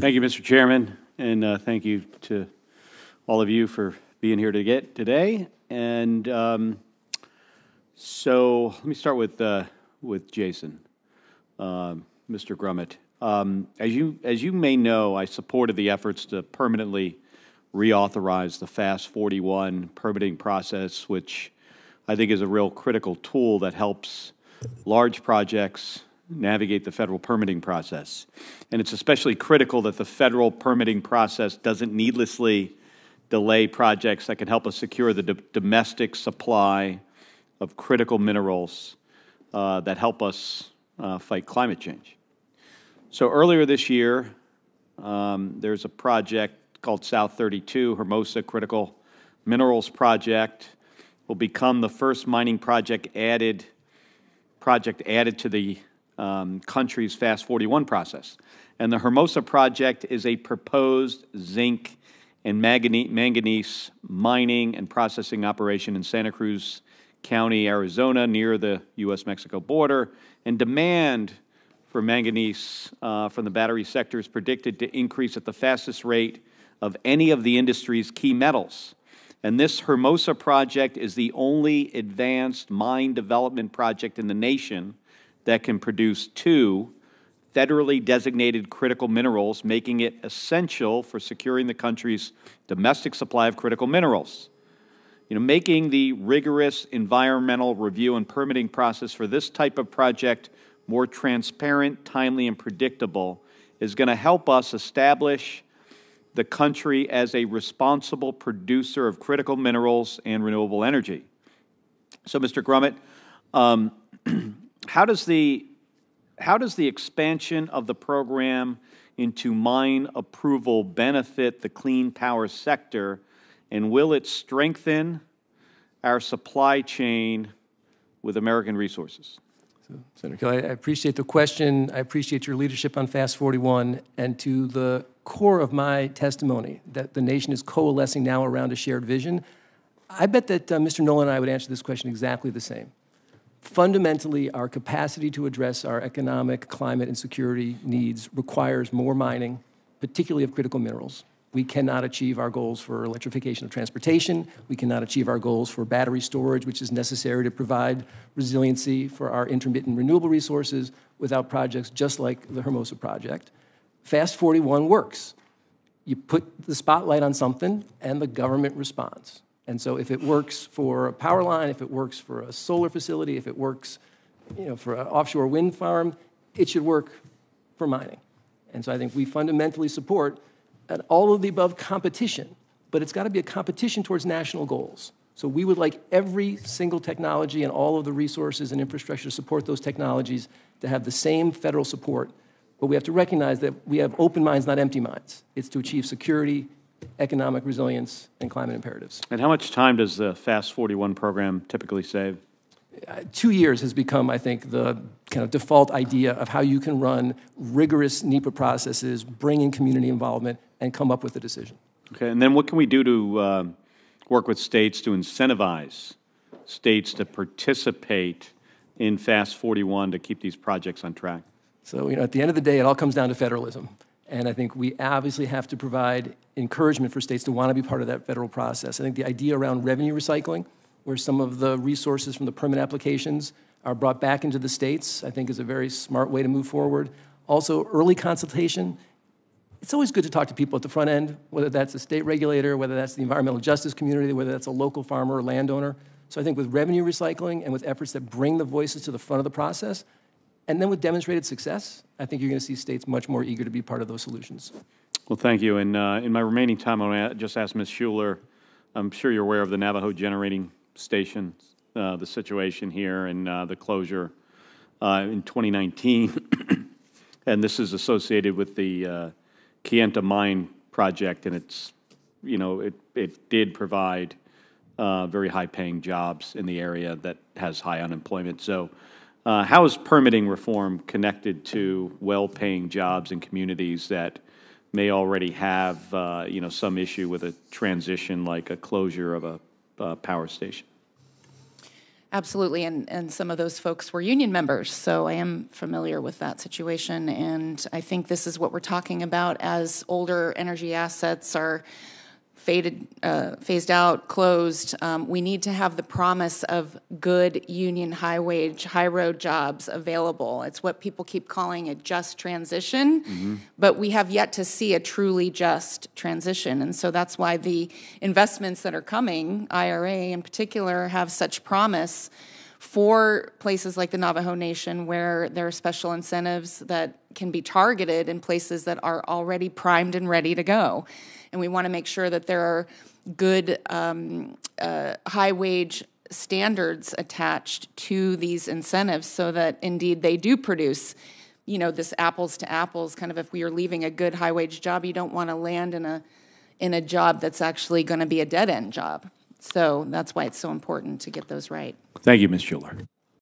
Thank you, Mr. Chairman, and thank you to all of you for being here today. And so let me start with Jason, Mr. Grummett. As you may know, I supported the efforts to permanently reauthorize the FAST-41 permitting process, which I think is a real critical tool that helps large projects navigate the federal permitting process. And it's especially critical that the federal permitting process doesn't needlessly delay projects that can help us secure the domestic supply of critical minerals that help us fight climate change. So earlier this year, there's a project called South 32, Hermosa Critical Minerals Project, will become the first mining project added to the country's FAST-41 process. And the Hermosa project is a proposed zinc and manganese mining and processing operation in Santa Cruz County, Arizona, near the U.S.-Mexico border. And demand for manganese from the battery sector is predicted to increase at the fastest rate of any of the industry's key metals. And this Hermosa project is the only advanced mine development project in the nation that can produce 2 federally designated critical minerals, making it essential for securing the country's domestic supply of critical minerals. You know, making the rigorous environmental review and permitting process for this type of project more transparent, timely, and predictable is going to help us establish the country as a responsible producer of critical minerals and renewable energy. So, Mr. Grummett, how does the expansion of the program into mine approval benefit the clean power sector, and will it strengthen our supply chain with American resources? So, Senator Kelly, I appreciate the question. I appreciate your leadership on FAST-41, and to the core of my testimony, that the nation is coalescing now around a shared vision. I bet that Mr. Nolan and I would answer this question exactly the same. Fundamentally, our capacity to address our economic, climate, and security needs requires more mining, particularly of critical minerals. We cannot achieve our goals for electrification of transportation. We cannot achieve our goals for battery storage, which is necessary to provide resiliency for our intermittent renewable resources, without projects just like the Hermosa project. FAST-41 works. You put the spotlight on something, and the government responds. And so if it works for a power line, if it works for a solar facility, if it works, for an offshore wind farm, it should work for mining. And so I think we fundamentally support all of the above competition, but it's got to be a competition towards national goals. So we would like every single technology and all of the resources and infrastructure to support those technologies to have the same federal support. But we have to recognize that we have open minds, not empty minds. It's to achieve security, economic resilience, and climate imperatives. And how much time does the FAST-41 program typically save? 2 years has become, I think, the kind of default idea of how you can run rigorous NEPA processes, bring in community involvement, and come up with a decision. Okay, and then what can we do to work with states to incentivize states to participate in FAST-41 to keep these projects on track? So, at the end of the day, it all comes down to federalism. And I think we obviously have to provide encouragement for states to want to be part of that federal process. I think the idea around revenue recycling, where some of the resources from the permit applications are brought back into the states, I think is a very smart way to move forward. Also, early consultation. It's always good to talk to people at the front end, whether that's a state regulator, whether that's the environmental justice community, whether that's a local farmer or landowner. So I think with revenue recycling and with efforts that bring the voices to the front of the process, and then with demonstrated success, I think you're going to see states much more eager to be part of those solutions. Well, thank you. And in my remaining time, I want to just ask Ms. Schuler, I'm sure you're aware of the Navajo generating station, the situation here, and the closure in 2019. And this is associated with the Kayenta mine project, and it's, it did provide very high-paying jobs in the area that has high unemployment. So how is permitting reform connected to well-paying jobs in communities that may already have, some issue with a transition like a closure of a power station? Absolutely, and some of those folks were union members, so I am familiar with that situation, and I think this is what we're talking about as older energy assets are phased out, closed. We need to have the promise of good union high-wage, high-road jobs available. It's what people keep calling a just transition, but we have yet to see a truly just transition, and so that's why the investments that are coming, IRA in particular, have such promise for places like the Navajo Nation, where there are special incentives that can be targeted in places that are already primed and ready to go. And we want to make sure that there are good high-wage standards attached to these incentives so that, indeed, they do produce, you know, this apples to apples, kind of if we are leaving a good high-wage job, you don't want to land in a job that's actually going to be a dead-end job. So that's why it's so important to get those right. Thank you, Ms. Schuler.